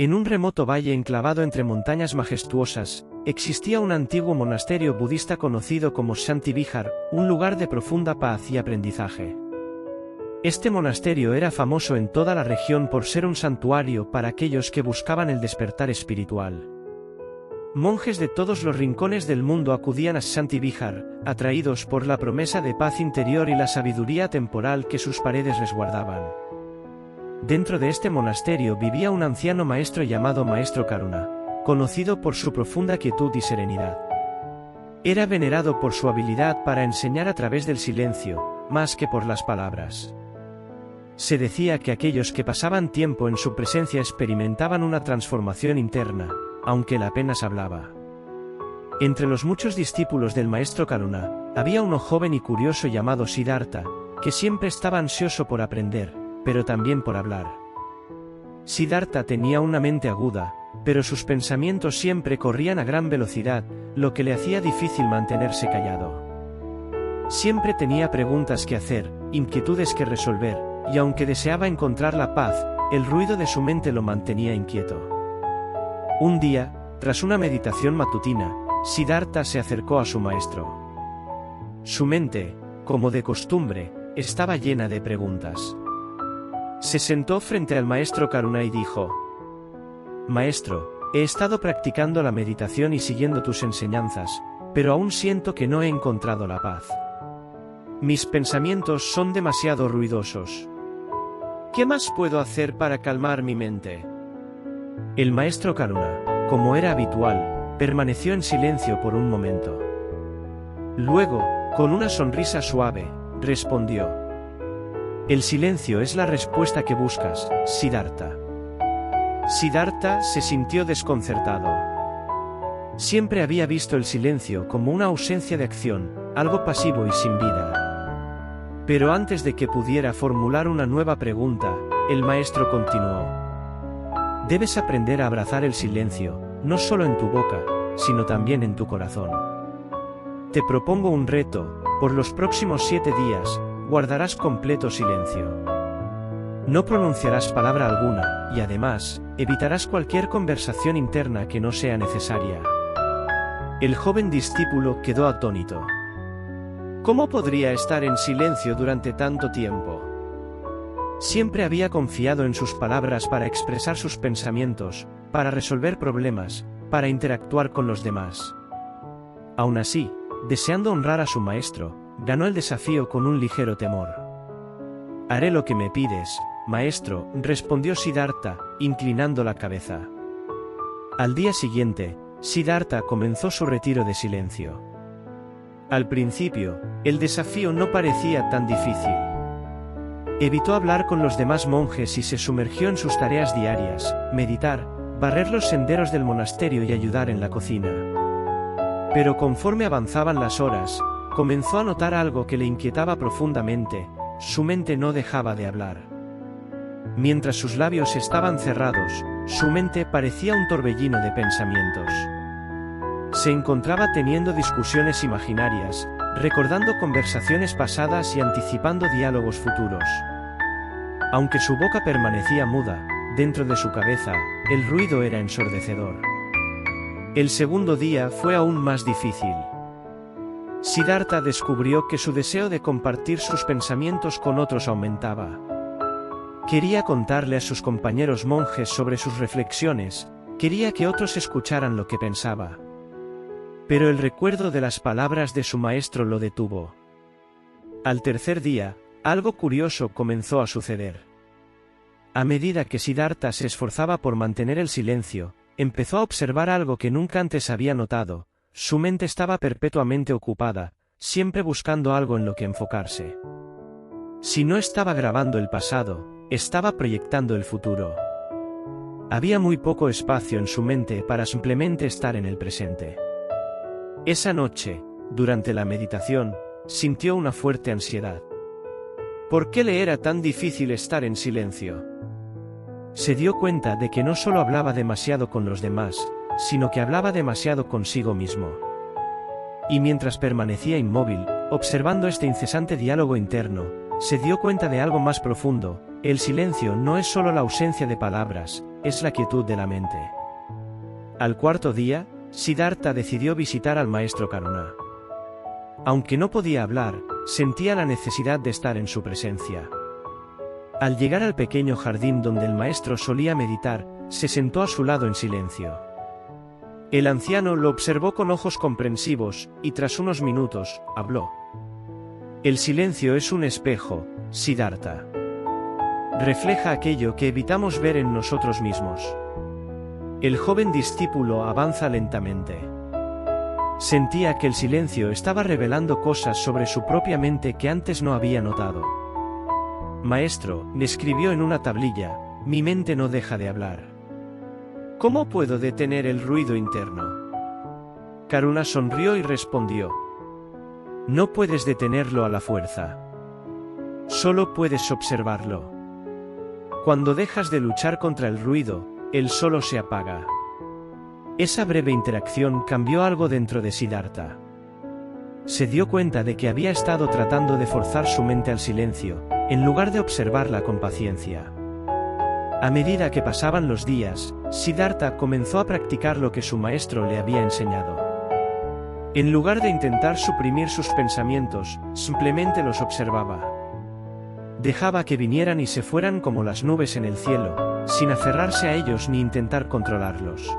En un remoto valle enclavado entre montañas majestuosas, existía un antiguo monasterio budista conocido como Shanti Vihar, un lugar de profunda paz y aprendizaje. Este monasterio era famoso en toda la región por ser un santuario para aquellos que buscaban el despertar espiritual. Monjes de todos los rincones del mundo acudían a Shanti Vihar, atraídos por la promesa de paz interior y la sabiduría temporal que sus paredes resguardaban. Dentro de este monasterio vivía un anciano maestro llamado Maestro Karuna, conocido por su profunda quietud y serenidad. Era venerado por su habilidad para enseñar a través del silencio, más que por las palabras. Se decía que aquellos que pasaban tiempo en su presencia experimentaban una transformación interna, aunque él apenas hablaba. Entre los muchos discípulos del Maestro Karuna, había uno joven y curioso llamado Siddhartha, que siempre estaba ansioso por aprender, pero también por hablar. Siddhartha tenía una mente aguda, pero sus pensamientos siempre corrían a gran velocidad, lo que le hacía difícil mantenerse callado. Siempre tenía preguntas que hacer, inquietudes que resolver, y aunque deseaba encontrar la paz, el ruido de su mente lo mantenía inquieto. Un día, tras una meditación matutina, Siddhartha se acercó a su maestro. Su mente, como de costumbre, estaba llena de preguntas. Se sentó frente al maestro Karuna y dijo: «Maestro, he estado practicando la meditación y siguiendo tus enseñanzas, pero aún siento que no he encontrado la paz. Mis pensamientos son demasiado ruidosos. ¿Qué más puedo hacer para calmar mi mente?». El maestro Karuna, como era habitual, permaneció en silencio por un momento. Luego, con una sonrisa suave, respondió: «El silencio es la respuesta que buscas, Siddhartha». Siddhartha se sintió desconcertado. Siempre había visto el silencio como una ausencia de acción, algo pasivo y sin vida. Pero antes de que pudiera formular una nueva pregunta, el maestro continuó: «Debes aprender a abrazar el silencio, no solo en tu boca, sino también en tu corazón. Te propongo un reto: por los próximos 7 días, guardarás completo silencio. No pronunciarás palabra alguna, y además, evitarás cualquier conversación interna que no sea necesaria». El joven discípulo quedó atónito. ¿Cómo podría estar en silencio durante tanto tiempo? Siempre había confiado en sus palabras para expresar sus pensamientos, para resolver problemas, para interactuar con los demás. Aún así, deseando honrar a su maestro, ganó el desafío con un ligero temor. «Haré lo que me pides, maestro», respondió Siddhartha, inclinando la cabeza. Al día siguiente, Siddhartha comenzó su retiro de silencio. Al principio, el desafío no parecía tan difícil. Evitó hablar con los demás monjes y se sumergió en sus tareas diarias: meditar, barrer los senderos del monasterio y ayudar en la cocina. Pero conforme avanzaban las horas, comenzó a notar algo que le inquietaba profundamente: su mente no dejaba de hablar. Mientras sus labios estaban cerrados, su mente parecía un torbellino de pensamientos. Se encontraba teniendo discusiones imaginarias, recordando conversaciones pasadas y anticipando diálogos futuros. Aunque su boca permanecía muda, dentro de su cabeza, el ruido era ensordecedor. El segundo día fue aún más difícil. Siddhartha descubrió que su deseo de compartir sus pensamientos con otros aumentaba. Quería contarle a sus compañeros monjes sobre sus reflexiones, quería que otros escucharan lo que pensaba. Pero el recuerdo de las palabras de su maestro lo detuvo. Al tercer día, algo curioso comenzó a suceder. A medida que Siddhartha se esforzaba por mantener el silencio, empezó a observar algo que nunca antes había notado: su mente estaba perpetuamente ocupada, siempre buscando algo en lo que enfocarse. Si no estaba grabando el pasado, estaba proyectando el futuro. Había muy poco espacio en su mente para simplemente estar en el presente. Esa noche, durante la meditación, sintió una fuerte ansiedad. ¿Por qué le era tan difícil estar en silencio? Se dio cuenta de que no solo hablaba demasiado con los demás, sino que hablaba demasiado consigo mismo. Y mientras permanecía inmóvil, observando este incesante diálogo interno, se dio cuenta de algo más profundo: el silencio no es solo la ausencia de palabras, es la quietud de la mente. Al cuarto día, Siddhartha decidió visitar al maestro Karuna. Aunque no podía hablar, sentía la necesidad de estar en su presencia. Al llegar al pequeño jardín donde el maestro solía meditar, se sentó a su lado en silencio. El anciano lo observó con ojos comprensivos, y tras unos minutos, habló. El silencio es un espejo, Siddhartha. Refleja aquello que evitamos ver en nosotros mismos. El joven discípulo avanza lentamente. Sentía que el silencio estaba revelando cosas sobre su propia mente que antes no había notado. Maestro, le escribió en una tablilla, mi mente no deja de hablar. ¿Cómo puedo detener el ruido interno? Karuna sonrió y respondió. No puedes detenerlo a la fuerza. Solo puedes observarlo. Cuando dejas de luchar contra el ruido, él solo se apaga. Esa breve interacción cambió algo dentro de Siddhartha. Se dio cuenta de que había estado tratando de forzar su mente al silencio, en lugar de observarla con paciencia. A medida que pasaban los días, Siddhartha comenzó a practicar lo que su maestro le había enseñado. En lugar de intentar suprimir sus pensamientos, simplemente los observaba. Dejaba que vinieran y se fueran como las nubes en el cielo, sin aferrarse a ellos ni intentar controlarlos.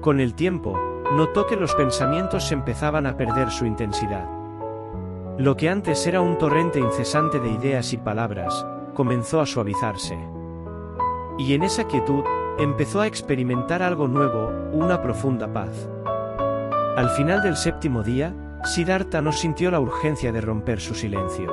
Con el tiempo, notó que los pensamientos empezaban a perder su intensidad. Lo que antes era un torrente incesante de ideas y palabras, comenzó a suavizarse. Y en esa quietud, empezó a experimentar algo nuevo, una profunda paz. Al final del séptimo día, Siddhartha no sintió la urgencia de romper su silencio.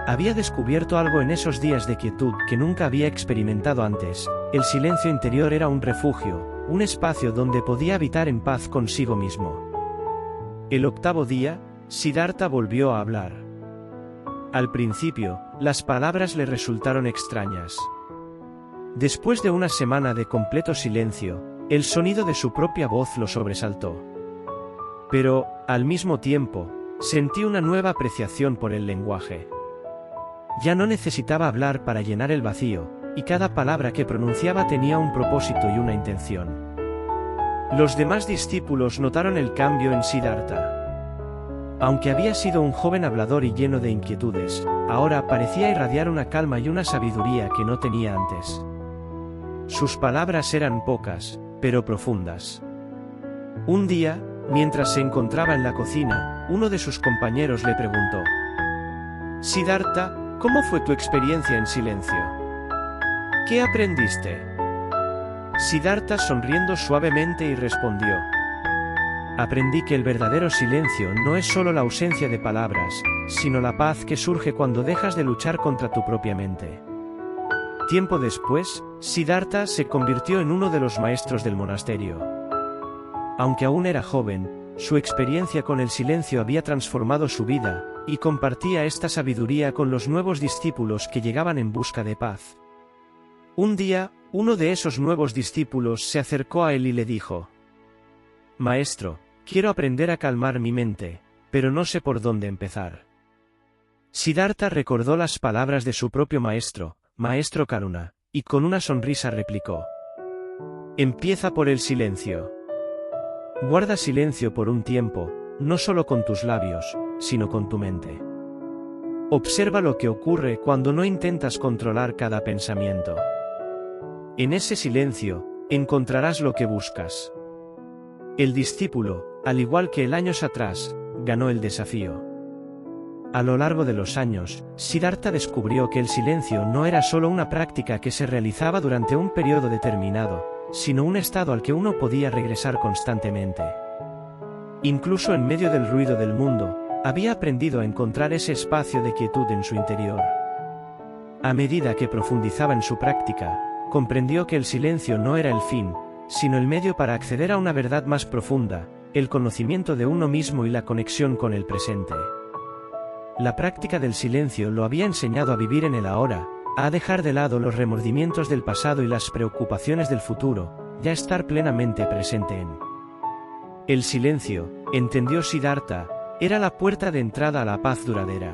Había descubierto algo en esos días de quietud que nunca había experimentado antes. El silencio interior era un refugio, un espacio donde podía habitar en paz consigo mismo. El octavo día, Siddhartha volvió a hablar. Al principio, las palabras le resultaron extrañas. Después de una semana de completo silencio, el sonido de su propia voz lo sobresaltó. Pero, al mismo tiempo, sentí una nueva apreciación por el lenguaje. Ya no necesitaba hablar para llenar el vacío, y cada palabra que pronunciaba tenía un propósito y una intención. Los demás discípulos notaron el cambio en Siddhartha. Aunque había sido un joven hablador y lleno de inquietudes, ahora parecía irradiar una calma y una sabiduría que no tenía antes. Sus palabras eran pocas, pero profundas. Un día, mientras se encontraba en la cocina, uno de sus compañeros le preguntó: Siddhartha, ¿cómo fue tu experiencia en silencio? ¿Qué aprendiste? Siddhartha sonriendo suavemente y respondió: Aprendí que el verdadero silencio no es solo la ausencia de palabras, sino la paz que surge cuando dejas de luchar contra tu propia mente. Tiempo después, Siddhartha se convirtió en uno de los maestros del monasterio. Aunque aún era joven, su experiencia con el silencio había transformado su vida, y compartía esta sabiduría con los nuevos discípulos que llegaban en busca de paz. Un día, uno de esos nuevos discípulos se acercó a él y le dijo: Maestro, quiero aprender a calmar mi mente, pero no sé por dónde empezar. Siddhartha recordó las palabras de su propio maestro, Maestro Karuna, y con una sonrisa replicó: Empieza por el silencio. Guarda silencio por un tiempo, no solo con tus labios, sino con tu mente. Observa lo que ocurre cuando no intentas controlar cada pensamiento. En ese silencio, encontrarás lo que buscas. El discípulo, al igual que el años atrás, ganó el desafío. A lo largo de los años, Siddhartha descubrió que el silencio no era solo una práctica que se realizaba durante un periodo determinado, sino un estado al que uno podía regresar constantemente. Incluso en medio del ruido del mundo, había aprendido a encontrar ese espacio de quietud en su interior. A medida que profundizaba en su práctica, comprendió que el silencio no era el fin, sino el medio para acceder a una verdad más profunda, el conocimiento de uno mismo y la conexión con el presente. La práctica del silencio lo había enseñado a vivir en el ahora, a dejar de lado los remordimientos del pasado y las preocupaciones del futuro, y a estar plenamente presente en. El silencio, entendió Siddhartha, era la puerta de entrada a la paz duradera.